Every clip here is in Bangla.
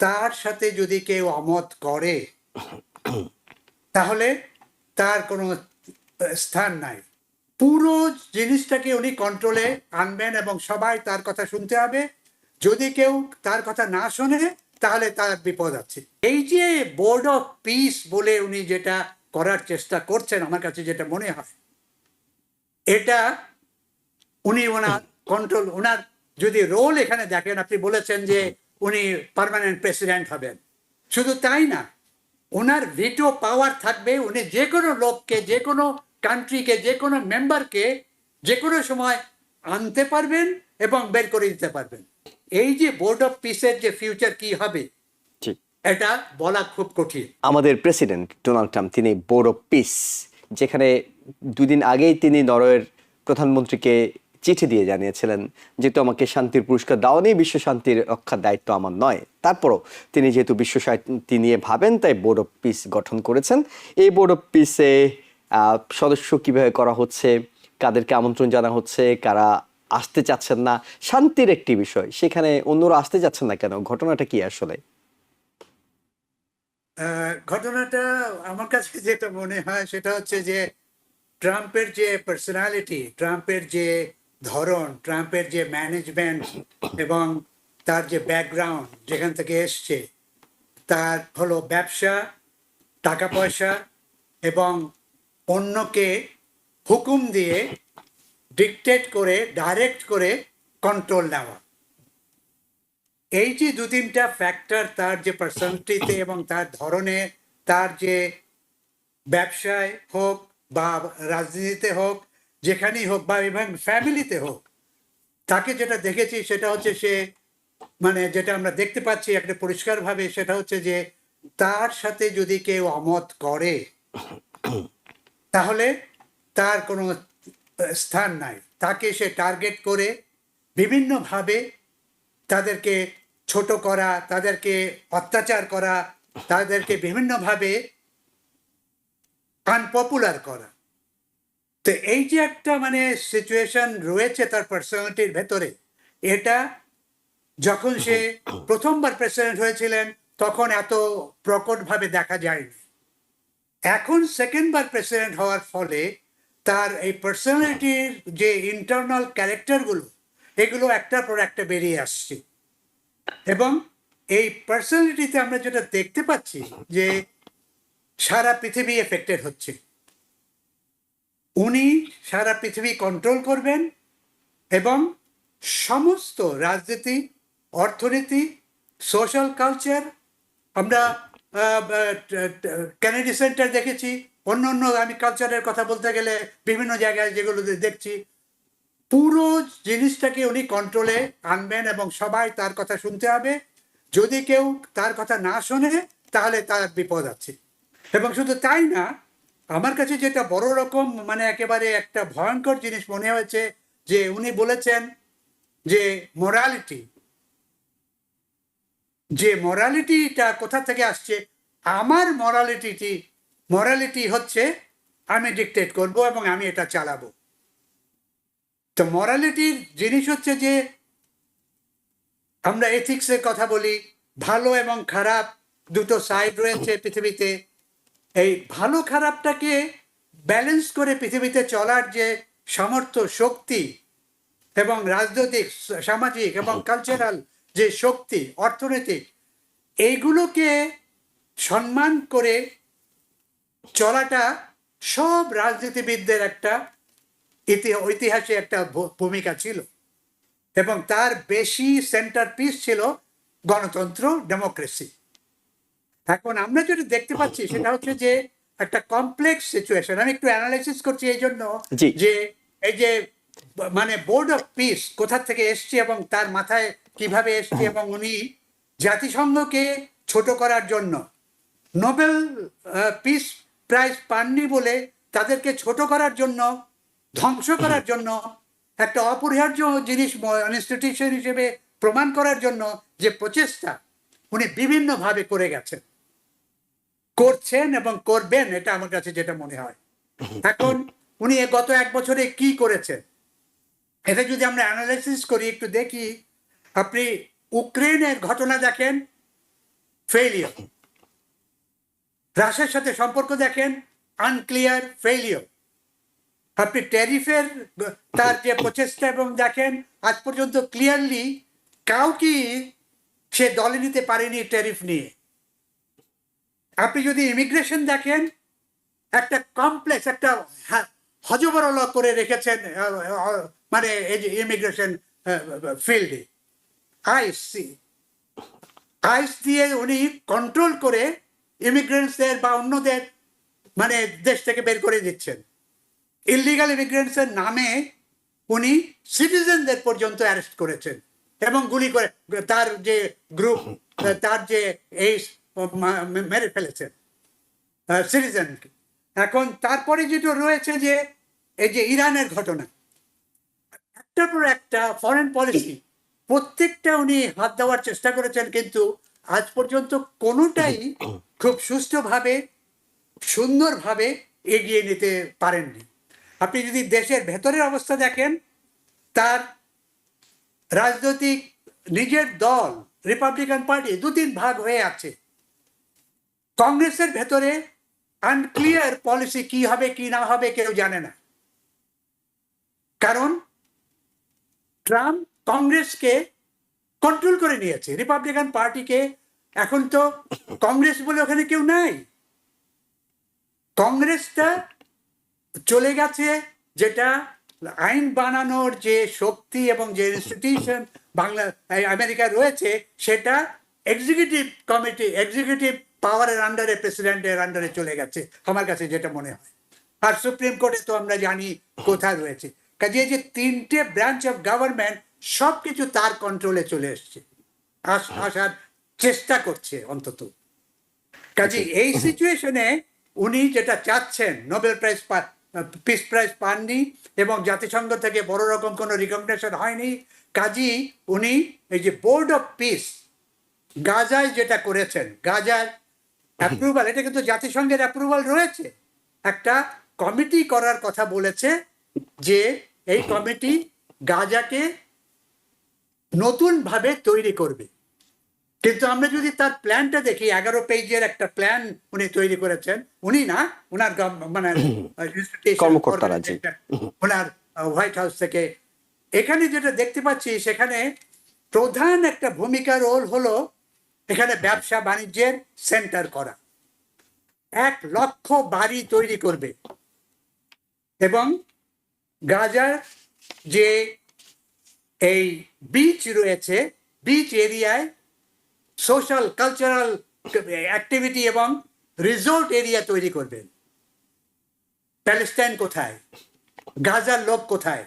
তার সাথে যদি কেউ অমত করে তাহলে তার কোনো স্থান নাই। পুরো জিনিসটাকে উনি কন্ট্রোলে আনবেন এবং সবাই তার কথা শুনতে হবে। যদি কেউ তার কথা না শোনে তাহলে তার বিপদ আছে। এই যে বোর্ড অফ পিস বলে উনি যেটা করার চেষ্টা করছেন, আমার কাছে যেটা মনে হয়, এটা উনি ওনার কন্ট্রোল, ওনার যদি রোল এখানে দেখেন, আপনি বলেছেন যে উনি পার্মানেন্ট প্রেসিডেন্ট হবেন, শুধু তাই না, ওনার ভিটো পাওয়ার থাকবে। উনি যে কোনো লোককে, যে কোনো কান্ট্রিকে, যে কোনো মেম্বারকে যে কোনো সময় আনতে পারবেন এবং বের করে দিতে পারবেন। এই যে বোর্ড অফ পিসের যে ফিউচার কি হবে এটা বলা খুব কঠিন। আমাদের প্রেসিডেন্ট ডোনাল্ড ট্রাম্প তিনি বোর্ড অফ পিস, যেখানে দুদিন আগেই তিনি নরওয়ের প্রধানমন্ত্রীকে চিঠি দিয়ে জানিয়েছিলেন যেহেতু আমাকে শান্তির পুরস্কার দেওয়া নিয়ে বিশ্ব শান্তির রক্ষার দায়িত্ব আমার নয়, তারপরও তিনি যেহেতু বিশ্ব শান্তি নিয়ে ভাবেন তাই বোর্ড অফ পিস গঠন করেছেন। এই বোর্ড অফ পিসে সদস্য কিভাবে করা হচ্ছে, কাদেরকে আমন্ত্রণ জানা হচ্ছে, কারা আসতে চাচ্ছেন না, শান্তির একটি বিষয়, সেখানে অন্যরা আসতে চাচ্ছেন না কেন, ঘটনাটা কি আসলে? ঘটনাটা আমার কাছে যেটা মনে হয় সেটা হচ্ছে যে ট্রাম্পের যে পার্সোনালিটি, ট্রাম্পের যে ধরন, ট্রাম্পের যে ম্যানেজমেন্ট এবং তার যে ব্যাকগ্রাউন্ড যেখান থেকে এসছে, তার হলো ব্যবসা, টাকা পয়সা এবং অন্যকে হুকুম দিয়ে, ডিকটেট করে, ডাইরেক্ট করে কন্ট্রোল নেওয়া। এই যে দু তিনটা ফ্যাক্টর তার যে পার্সোনালিটিতে এবং তার ধরনে, তার যে ব্যবসায় হোক বা রাজনীতিতে হোক, যেখানেই হোক, বা ইভেন ফ্যামিলিতে হোক, তাকে যেটা দেখেছি সেটা হচ্ছে সে, মানে যেটা আমরা দেখতে পাচ্ছি একটা পরিষ্কারভাবে, সেটা হচ্ছে যে তার সাথে যদি কেউ অমত করে তাহলে তার কোনো স্থান নাই। তাকে সে টার্গেট করে বিভিন্নভাবে তাদেরকে ছোট করা, তাদেরকে অত্যাচার করা, তাদেরকে বিভিন্নভাবে আনপপুলার করা। তো এই যে একটা মানে সিচুয়েশন রয়েছে তার পার্সোনালিটির ভেতরে, এটা যখন সে প্রথমবার প্রেসিডেন্ট হয়েছিলেন তখন এত প্রকটভাবে দেখা যায়নি। এখন সেকেন্ডবার প্রেসিডেন্ট হওয়ার ফলে তার এই পার্সোনালিটির যে ইন্টারনাল ক্যারেক্টারগুলো, এগুলো একটার পর একটা বেরিয়ে আসছে। এবং এই পার্সোনালিটিতে আমরা যেটা দেখতে পাচ্ছি যে সারা পৃথিবী এফেক্টেড হচ্ছে। উনি সারা পৃথিবী কন্ট্রোল করবেন এবং সমস্ত রাজনীতি, অর্থনীতি, সোশ্যাল কালচার, আমরা কেনেডি সেন্টার দেখেছি, অন্য অন্য আমি কালচারের কথা বলতে গেলে বিভিন্ন জায়গায় যেগুলো দেখছি, পুরো জিনিসটাকে উনি কন্ট্রোলে আনবেন এবং সবাই তার কথা শুনতে হবে। যদি কেউ তার কথা না শোনে তাহলে তার বিপদ আছে। এবং শুধু তাই না, আমার কাছে যেটা বড় রকম মানে একেবারে একটা ভয়ঙ্কর জিনিস মনে হয়েছে যে উনি বলেছেন যে মরালিটিটা কোথা থেকে আসছে। আমার মরালিটি হচ্ছে আমি ডিকটেট করব এবং আমি এটা চালাবো। তো মরালিটির জিনিস হচ্ছে যে আমরা এথিক্সের কথা বলি, ভালো এবং খারাপ দুটো সাইড রয়েছে পৃথিবীতে। এই ভালো খারাপটাকে ব্যালেন্স করে পৃথিবীতে চলার যে সামর্থ্য, শক্তি এবং রাজনৈতিক, সামাজিক এবং কালচারাল যে শক্তি, অর্থনৈতিক, এইগুলোকে সম্মান করে চলাটা সব রাজনীতিবিদদের একটা ঐতিহাসে একটা ভূমিকা ছিল এবং তার বেশি সেন্টার পিস ছিল গণতন্ত্র, ডেমোক্রেসি। এখন আমরা যেটা দেখতে পাচ্ছি সেটা হচ্ছে যে একটা কমপ্লেক্স সিচুয়েশন। আমি একটু অ্যানালাইসিস করছি এই জন্য যে এই যে মানে বোর্ড অফ পিস কোথা থেকে এসছে এবং তার মাথায় কিভাবে এসছে, এবং উনি জাতিসংঘকে ছোট করার জন্য, নোবেল পিস প্রাইজ পাননি বলে তাদেরকে ছোট করার জন্য, ধ্বংস করার জন্য, একটা অপরিহার্য জিনিস ইনস্টিটিউশন হিসেবে প্রমাণ করার জন্য যে প্রচেষ্টা উনি বিভিন্নভাবে করে গেছেন, করছেন এবং করবেন, এটা আমার কাছে যেটা মনে হয়। এখন উনি গত এক বছরে কি করেছেন এটা যদি আমরা অ্যানালাইসিস করি, একটু দেখি, আপনি ইউক্রেনের ঘটনা দেখেন, ফেইলিওর। রাশিয়ার সাথে সম্পর্ক দেখেন, আনক্লিয়ার, ফেইলিওর। আপনি ট্যারিফের তার যে প্রচেষ্টা এবং দেখেন আজ পর্যন্ত ক্লিয়ারলি কাউকে সে দলে নিতে পারেনি ট্যারিফ নিয়ে। আপনি যদি ইমিগ্রেশন দেখেন, একটা কমপ্লেক্স, একটা হজবরল করে রেখেছেন মানে এই যে ইমিগ্রেশন ফিল্ডে। আইসি আইস দিয়ে উনি কন্ট্রোল করে ইমিগ্রেন্টসদের বা অন্যদের মানে দেশ থেকে বের করে দিচ্ছেন। ইলিগাল ইমিগ্রেন্টসের নামে উনি সিটিজেনদের পর্যন্ত অ্যারেস্ট করেছেন এবং গুলি করে তার যে গ্রুপ, তার যে এই মেরে ফেলেছেন সিটিজেনকে। এখন তারপরে যেটা রয়েছে যে এই যে ইরানের ঘটনা, একটার পর একটা ফরেন পলিসি প্রত্যেকটা উনি হাত দেওয়ার চেষ্টা করেছেন, কিন্তু আজ পর্যন্ত কোনোটাই খুব সুষ্ঠুভাবে সুন্দরভাবে এগিয়ে নিতে পারেননি। আপনি যদি দেশের ভেতরের অবস্থা দেখেন, তার রাজনৈতিক নিজের দল রিপাবলিকান পার্টি 2-3 ভাগ হয়ে আছে। কংগ্রেসের ভেতরে আনক্লিয়ার পলিসি কি হবে কি না হবে কেউ জানে না, কারণ ট্রাম্প কংগ্রেসকে কন্ট্রোল করে নিয়েছে, রিপাবলিকান পার্টিকে। এখন তো কংগ্রেস বলে ওখানে কেউ নাই, কংগ্রেসটা চলে গেছে, যেটা আইন বানানোর যে শক্তি এবং যে ইনস্টিটিউশন আমেরিকায় রয়েছে, সেটা এক্সিকিউটিভ কমিটি, এক্সিকিউটিভ পাওয়ারের আন্ডারে, প্রেসিডেন্টের আন্ডারে চলে গেছে আমার কাছে যেটা মনে হয়। আর সুপ্রিম কোর্টে তো আমরা জানি কোথায় রয়েছে। কাজে যে 3টে ব্রাঞ্চ অফ গভর্নমেন্ট সব কিছু তার কন্ট্রোলে চলে এসছে, আসার চেষ্টা করছে অন্তত। কাজে এই সিচুয়েশনে উনি যেটা চাচ্ছেন, নোবেল প্রাইজ পিস প্রাইজ পাননি এবং জাতিসংঘ থেকে বড় রকম কোনো রিকগনিশন হয়নি। কাজী উনি এই যে বোর্ড অফ পিস গাজায় যেটা করেছেন, গাজার অ্যাপ্রুভাল, এটা কিন্তু জাতিসংঘের অ্যাপ্রুভাল রয়েছে। একটা কমিটি করার কথা বলেছে, যে এই কমিটি গাজাকে নতুনভাবে তৈরি করবে। কিন্তু আমরা যদি তার প্ল্যানটা দেখি, 11 পেজের একটা প্ল্যান উনি তৈরি করেছেন। উনি না, ওনার মানে কর্মকর্তারা, ওনার হোয়াইট হাউস থেকে। এখানে যেটা দেখতে পাচ্ছি, সেখানে প্রধান একটা ভূমিকা রোল হলো এখানে ব্যবসা বাণিজ্যের সেন্টার করা। 1 লক্ষ বাড়ি তৈরি করবে এবং গাজার যে এই বিচ রয়েছে, বিচ এরিয়ায় সোশ্যাল কালচারাল অ্যাক্টিভিটি এবং রিসোর্ট এরিয়া তৈরি করবেন। প্যালেস্টাইন কোথায়, গাজার লোক কোথায়?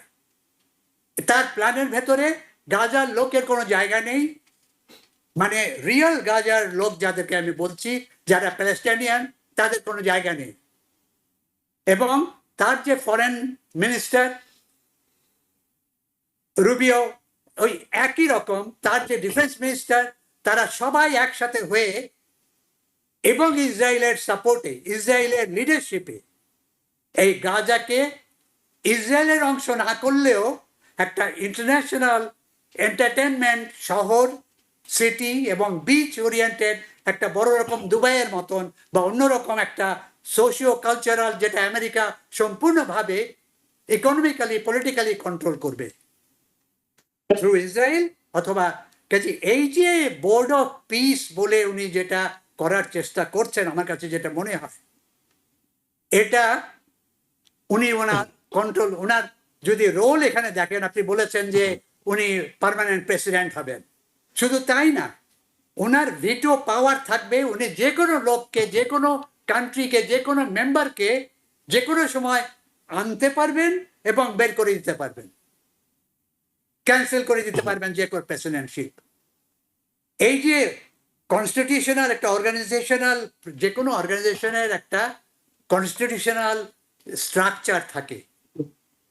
তার প্ল্যানের ভেতরে গাজার লোকের কোনো জায়গা নেই, মানে রিয়েল গাজার লোক যাদেরকে আমি বলছি, যারা প্যালেস্টাইনিয়ান, তাদের কোনো জায়গা নেই। এবং তার যে ফরেন মিনিস্টার রুবিও, ওই একই রকম তার যে ডিফেন্স মিনিস্টার, তারা সবাই একসাথে হয়ে এবং ইসরায়েলের সাপোর্টে, ইসরায়েলের লিডারশিপে এই গাজাকে ইসরায়েলের অংশ না করলেও একটা ইন্টারন্যাশনাল এন্টারটেনমেন্ট শহর, সিটি এবং বিচ ওরিয়েন্টেড একটা বড় রকম দুবাইয়ের মতন বা অন্যরকম একটা সোশিও কালচারাল, যেটা আমেরিকা সম্পূর্ণভাবে ইকোনমিক্যালি পলিটিক্যালি কন্ট্রোল করবে থ্রু ইসরায়েল। অথবা কাজে এই যে বোর্ড অফ পিস বলে উনি যেটা করার চেষ্টা করছেন, আমার কাছে যেটা মনে হয়, এটা উনি ওনার কন্ট্রোল, ওনার যদি রোল এখানে দেখেন, আপনি বলেছেন যে উনি পার্মানেন্ট প্রেসিডেন্ট হবেন, শুধু তাই না, ওনার ভিটো পাওয়ার থাকবে। উনি যে কোনো লোককে, যে কোনো কান্ট্রিকে, যে কোনো মেম্বারকে যে কোনো সময় আনতে পারবেন এবং বের করে দিতে পারবেন, ক্যান্সেল করে দিতে পারবেন যে কোনো প্রেসিডেন্টশিপ। এই যে কনস্টিটিউশনাল একটা অর্গানাইজেশনাল, যে কোনো অর্গানাইজেশনের একটা কনস্টিটিউশনাল স্ট্রাকচার থাকে,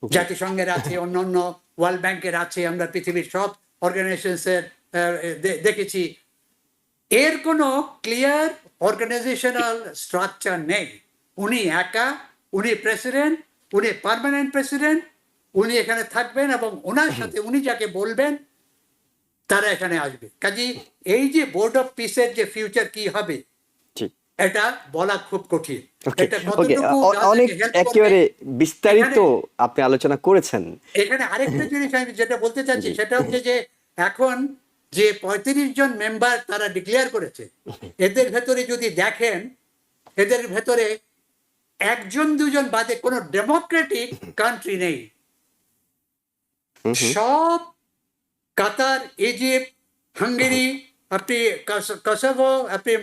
জাতিসংঘের আছে, অন্যান্য ওয়ার্ল্ড ব্যাংকের আছে, আমরা পৃথিবীর সব অর্গানাইজেশনসের দেখেছি। এর কোনো ক্লিয়ার অর্গানাইজেশনাল স্ট্রাকচার নেই। উনি একা, উনি প্রেসিডেন্ট, উনি পার্মানেন্ট প্রেসিডেন্ট, উনি এখানে থাকবেন এবং ওনার সাথে উনি যাকে বলবেন তারা এখানে আসবে। কাজেই এই যে বোর্ড অফ পিসের যে ফিউচার কি হবে ঠিক। এটা বলা খুব কঠিন। ওকে এটা ওকে কতটুকু অনেক তাদেরকে help করবে, একেবারে বিস্তারিত এখানে- আপনি আলোচনা করেছেন। এখানে আরেকটা জিনিস আমি যেটা বলতে চাচ্ছি সেটা হচ্ছে যে এখন যে 35 জন মেম্বার তারা ডিক্লেয়ার করেছে, এদের ভেতরে যদি দেখেন, এদের ভেতরে একজন দুজন বাদে কোনো ডেমোক্রেটিক কান্ট্রি নেই। সব কাতার, ইজিপ্ট, হাঙ্গেরি, আপনি কসোভো, আপনি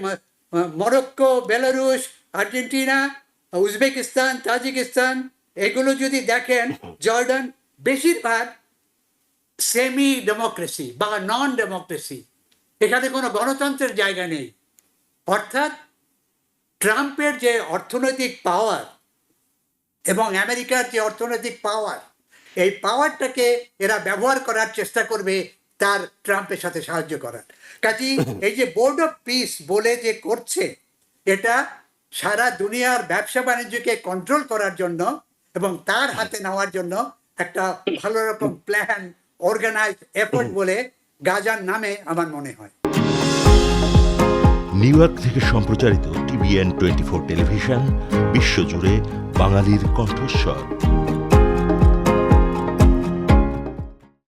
Morocco, Belarus, Argentina, Uzbekistan, Tajikistan, এগুলো যদি দেখেন, জর্ডান, বেশিরভাগ সেমি ডেমোক্রেসি বা নন ডেমোক্রেসি। এখানে কোনো গণতন্ত্রের জায়গা নেই। অর্থাৎ ট্রাম্পের যে অর্থনৈতিক পাওয়ার এবং আমেরিকার যে অর্থনৈতিক পাওয়ার, এই পাওয়ারটাকে এরা ব্যবহার করার চেষ্টা করবে তার ট্রাম্পের সাথে সাহায্য করার। কাজেই এই যে বোর্ড অফ পিস বলে যে করছে, এটা সারা দুনিয়ার ব্যবসা বাণিজ্যকে কন্ট্রোল করার জন্য এবং তার হাতে নেওয়ার জন্য একটা ভালো রকম প্ল্যান, অর্গানাইজ এফোর্ট বলে গাজার নামে আমার মনে হয়। নিউ ইয়র্ক থেকে সম্প্রচারিত TVN 24 টেলিভিশন বিশ্বজুড়ে বাঙালির কণ্ঠস্বর।